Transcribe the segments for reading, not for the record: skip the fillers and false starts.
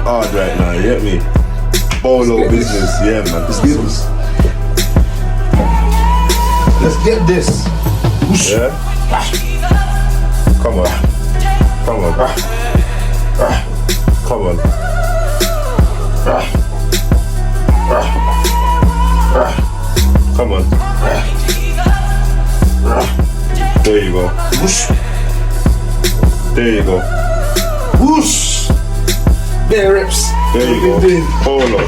hard right now, you get me? Bolo business, yeah man. Let's get this. Let's get this. Yeah? Come on. Come on. Come on. Come on. There you go. Whoosh. There you go. Whoosh. Bare reps. There you go. Hold on.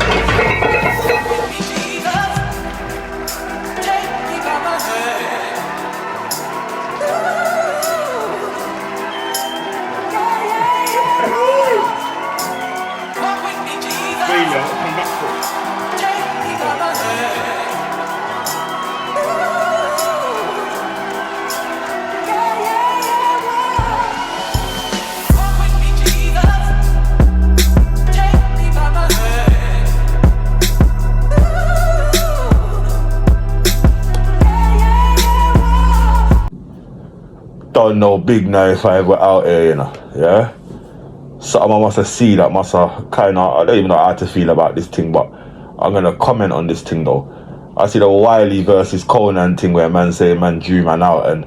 Don't know big now if I ever out here, you know, yeah? Something I must have seen that must have kind of, I don't even know how to feel about this thing, but I'm going to comment on this thing though. I see the Wiley versus Konan thing where man say man drew man out, and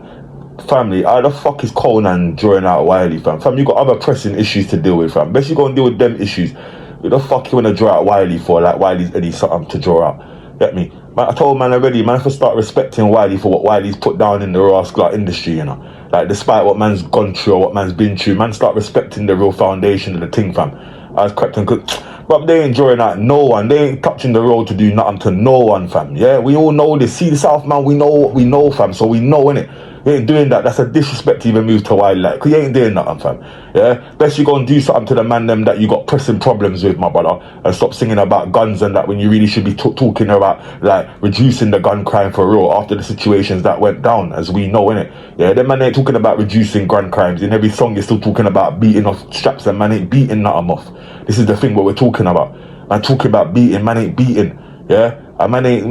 family, how the fuck is Konan drawing out Wiley, fam? Fam, you got other pressing issues to deal with, fam. Best you go and deal with them issues. Who the fuck you want to draw out Wiley for, like Wiley's any something to draw out? Get me? Man, I told man already, man, if I start respecting Wiley for what Wiley's put down in the rascal industry, you know. Like, despite what man's gone through or what man's been through, man, start respecting the real foundation of the thing, fam. I was KREPT and good. But they ain't drawing out no one. They ain't touching the road to do nothing to no one, fam. Yeah, we all know this. See the South, man, we know what we know, fam. So we know, innit? You ain't doing that. That's a disrespect to even move to Wiley, like, because you ain't doing nothing, fam. Yeah? Best you go and do something to the man them that you got pressing problems with, my brother, and stop singing about guns and that when you really should be talking about, like, reducing the gun crime for real after the situations that went down, as we know, innit? Yeah, them man ain't talking about reducing gun crimes. In every song, you're still talking about beating off straps, and man ain't beating nothing off. This is the thing what we're talking about. Man talking about beating, man ain't beating. Yeah? And man ain't,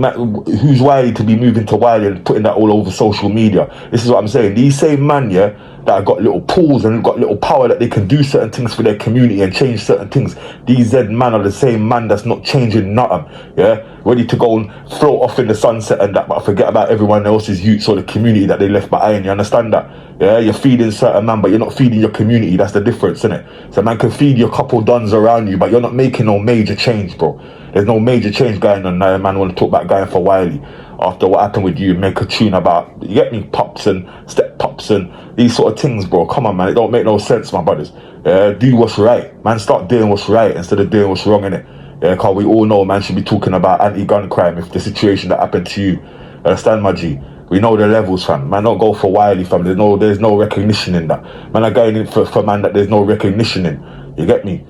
who's Wiley to be moving to Wiley and putting that all over social media? This is what I'm saying. These same man, yeah, that have got little pools and got little power that they can do certain things for their community and change certain things. These Z man are the same man that's not changing nothing, yeah? Ready to go and float off in the sunset and that, but forget about everyone else's youths or the community that they left behind. You understand that? Yeah, you're feeding certain man, but you're not feeding your community. That's the difference, innit? So man can feed your couple dons around you, but you're not making no major change, bro. There's no major change going on now. Man want to talk about going for Wiley after what happened with you, make a tune about, you get me, pops and step pops and these sort of things, bro. Come on, man, it don't make no sense, my brothers. Do what's right, man. Start doing what's right instead of doing what's wrong, innit? Yeah, cause we all know man should be talking about anti-gun crime if the situation that happened to you. Understand, my G? We know the levels, fam. Man, don't go for Wiley, fam. There's no recognition in that. Man, are going in for man that there's no recognition in. You get me?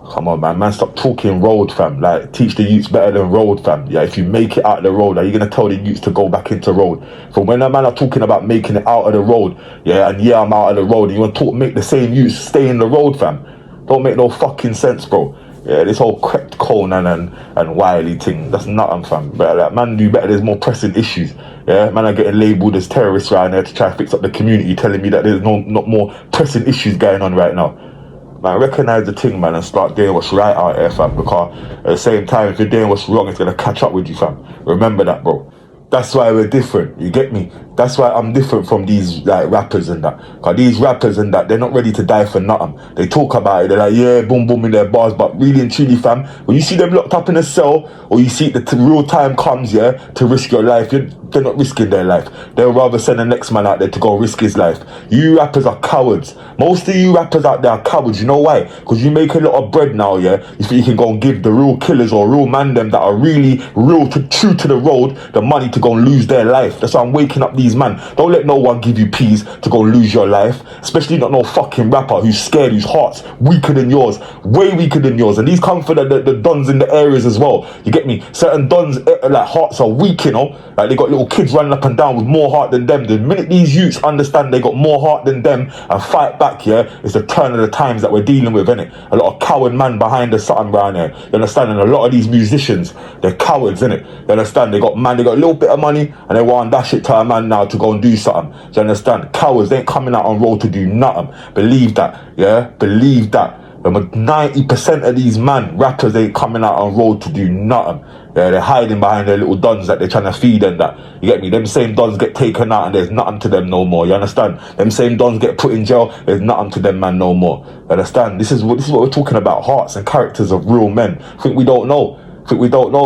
Come on, man. Man, stop talking road, fam. Like, teach the youths better than road, fam. Yeah, if you make it out of the road, are you going to tell the youths to go back into road? From when a man are talking about making it out of the road, yeah, and yeah, I'm out of the road, and you want to make the same youths stay in the road, fam. Don't make no fucking sense, bro. Yeah, this whole KREPT, Konan and Wiley thing, that's nothing, fam. But like, man, do better. There's more pressing issues. Yeah, man are getting labelled as terrorists right now to try to fix up the community, telling me that there's not more pressing issues going on right now. Man, recognise the thing, man, and start doing what's right out here, fam. Because at the same time, if you're doing what's wrong, it's gonna catch up with you, fam. Remember that, bro. That's why we're different. You get me? That's why I'm different from these like rappers and that. Cause these rappers and that, they're not ready to die for nothing. They talk about it. They're like, yeah, boom, boom in their bars. But really and truly, fam, when you see them locked up in a cell, or you see the real time comes, yeah, to risk your life, they're not risking their life. They'll rather send the next man out there to go risk his life. You rappers are cowards. Most of you rappers out there are cowards. You know why? Because you make a lot of bread now, yeah. You think you can go and give the real killers or real man them that are really real true to the road the money to go and lose their life. That's why I'm waking up these man. Don't let no one give you peas to go and lose your life. Especially not no fucking rapper who's scared, whose heart's weaker than yours. Way weaker than yours. And these come for the dons in the areas as well. You get me? Certain dons, like, hearts are weak, you know? Like, they got little kids running up and down with more heart than them. The minute these youths understand they got more heart than them and fight back, yeah, it's the turn of the times that we're dealing with, innit? A lot of coward man behind the something around here. You understand? And a lot of these musicians, they're cowards, innit? You understand? They got a little bit of money and they want to dash it to a man now to go and do something. Do you understand? Cowards, they ain't coming out on road to do nothing. Believe that, yeah? Believe that. But 90% of these rappers ain't coming out on road to do nothing. Yeah, they're hiding behind their little dons that they're trying to feed and that. You get me? Them same dons get taken out and there's nothing to them no more. You understand? Them same dons get put in jail. There's nothing to them, man, no more. You understand? This is what we're talking about. Hearts and characters of real men. Think we don't know.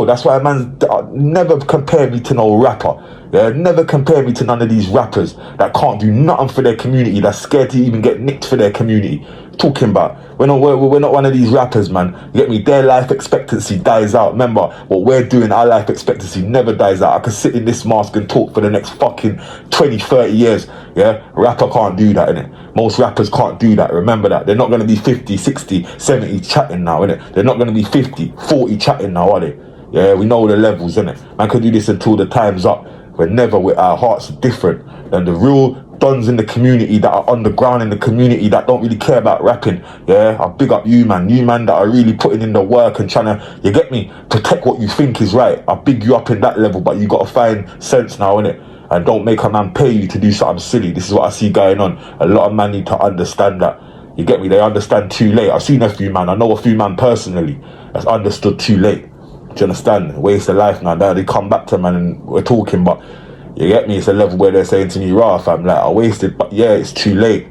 That's why, man, never compare me to no rapper. Yeah, never compare me to none of these rappers that can't do nothing for their community, that's scared to even get nicked for their community. Talking about, we're not one of these rappers, man. You get me? Their life expectancy dies out. Remember, what we're doing, our life expectancy never dies out. I could sit in this mask and talk for the next fucking 20, 30 years. Yeah, rapper can't do that, innit? Most rappers can't do that. Remember that. They're not going to be 50, 60, 70 chatting now, innit? They're not going to be 50, 40 chatting now, are they? Yeah, we know the levels, innit? Man could do this until the time's up. Whenever our hearts are different than the real dons in the community that are underground in the community that don't really care about rapping. Yeah, I big up you man that are really putting in the work and trying to, you get me, protect what you think is right. I big you up in that level, but you got to find sense now, innit? And don't make a man pay you to do something silly. This is what I see going on. A lot of men need to understand that. You get me? They understand too late. I've seen a few man, I know a few man personally that's understood too late. Do you understand? Waste of life now. Now they come back to man and we're talking, but you get me? It's a level where they're saying to me, "Rah, fam, like I wasted," but yeah, it's too late.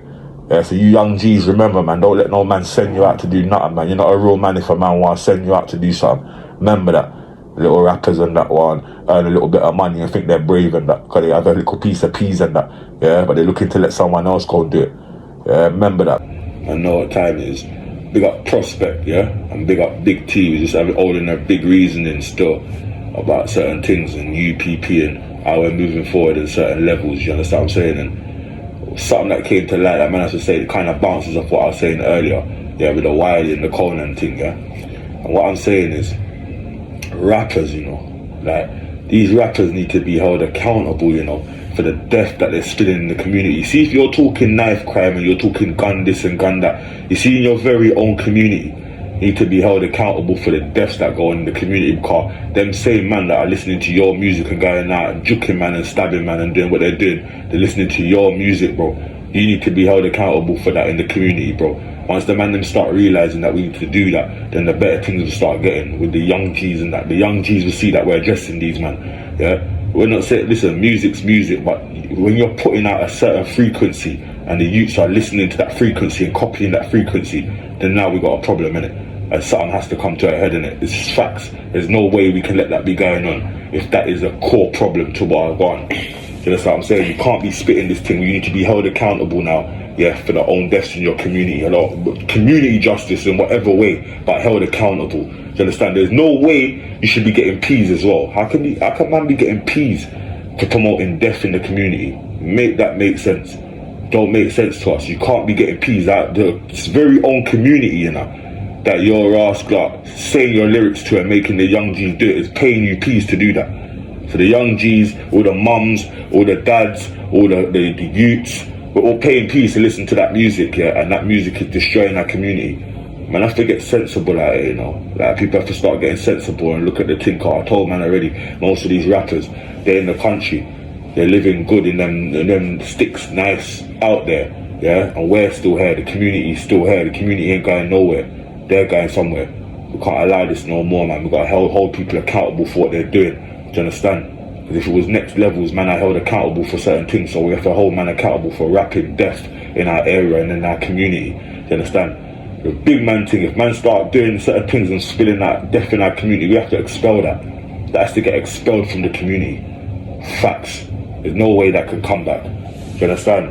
Yeah, so you young G's, remember, man, don't let no man send you out to do nothing, man. You're not a real man if a man wants to send you out to do something. Remember that. Little rappers and that one earn a little bit of money and think they're brave and that because they have a little piece of peas and that. Yeah, but they're looking to let someone else go and do it. Yeah, remember that. I know what time it is. Big up Prospect, yeah, and big up Big T. We just have it all in a big reasoning still about certain things and UPP and how we're moving forward in certain levels. You understand what I'm saying? And something that came to light, that man has to say, it kind of bounces off what I was saying earlier, yeah, with the Wiley and the Konan thing, yeah. And what I'm saying is, rappers, you know, like these rappers need to be held accountable, you know, for the death that they're spilling in the community. See, if you're talking knife crime and you're talking gun this and gun that, you see in your very own community, you need to be held accountable for the deaths that go on in the community, because them same man that are listening to your music and going out and juking man and stabbing man and doing what they're doing, they're listening to your music, bro. You need to be held accountable for that in the community, bro. Once the man them start realising that we need to do that, then the better things will start getting with the young G's and that. The young G's will see that we're addressing these, man. Yeah? We're not saying, listen, music's music, but when you're putting out a certain frequency and the youths are listening to that frequency and copying that frequency, then now we got a problem, innit? And something has to come to a head, innit? It's just facts. There's no way we can let that be going on if that is a core problem to what I want. You know what I'm saying? You can't be spitting this thing. You need to be held accountable now, yeah, for their own deaths in your community. A lot of community justice in whatever way, but held accountable. You understand? There's no way you should be getting peas as well. How can man be getting peas for promoting death in the community? Make that make sense. Don't make sense to us. You can't be getting peas out the very own community, you know, that your ass got saying your lyrics to and making the young G's do it is paying you peas to do that. So the young G's, all the mums, all the dads, all the youths, we're all paying peas to listen to that music, yeah, and that music is destroying our community. Man, I have to get sensible out here, you know. Like, people have to start getting sensible and look at the thing. I told man already, most of these rappers, they're in the country, they're living good in them sticks, nice out there, yeah. And we're still here. The community's still here. The community ain't going nowhere. They're going somewhere. We can't allow this no more, man. We gotta hold people accountable for what they're doing. Do you understand? Because if it was next levels, man, I held accountable for certain things. So we have to hold man accountable for rapid death in our area and in our community. Do you understand? The big man thing, if man start doing certain things and spilling that death in our community, we have to expel that. That has to get expelled from the community. Facts. There's no way that can come back. Do you understand?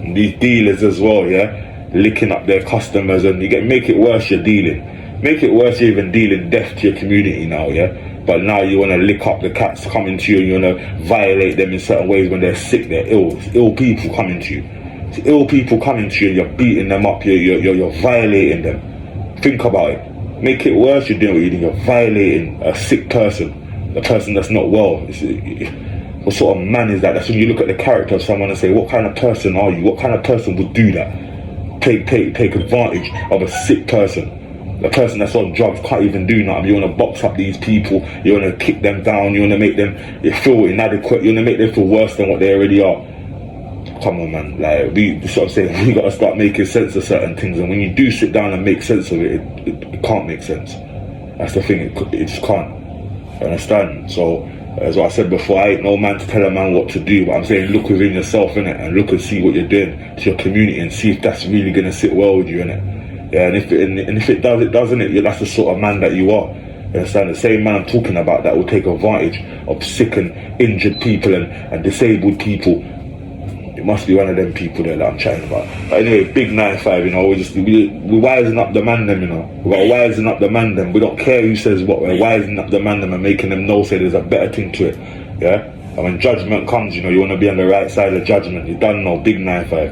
And these dealers as well, yeah, licking up their customers, and make it worse, you're dealing. Make it worse, you're even dealing death to your community now, yeah. But now you want to lick up the cats coming to you, and you want to violate them in certain ways when they're sick, they're ill. It's ill people coming to you. It's ill people coming to you, and you're beating them up, you're violating them. Think about it. Make it worse, you're doing what you're doing. You're violating a sick person, a person that's not well. What sort of man is that? That's when you look at the character of someone and say, what kind of person are you? What kind of person would do that? Take advantage of a sick person. The person that's on drugs can't even do nothing. You want to box up these people. You want to kick them down. You want to make them feel inadequate. You want to make them feel worse than what they already are. come on, man. Like, this is what I'm saying. We gotta start making sense of certain things, and when you do sit down and make sense of it, it can't make sense. That's the thing. It just can't. You understand? So, as what I said before, I ain't no man to tell a man what to do, but I'm saying look within yourself, innit, and look and see what you're doing to your community, and see if that's really gonna sit well with you, innit. Yeah, and if it does, it doesn't. That's the sort of man that you are. You understand? The same man I'm talking about that will take advantage of sick and injured people and disabled people. It must be one of them people there that I'm chatting about. But anyway, big 9-5, you know, we're wising up the man them, you know. We gotta wisen up the man them. We don't care who says what, we're wising up the man them and making them know, say there's a better thing to it. Yeah? And when judgment comes, you know, you wanna be on the right side of judgment. You done know, big 9-5.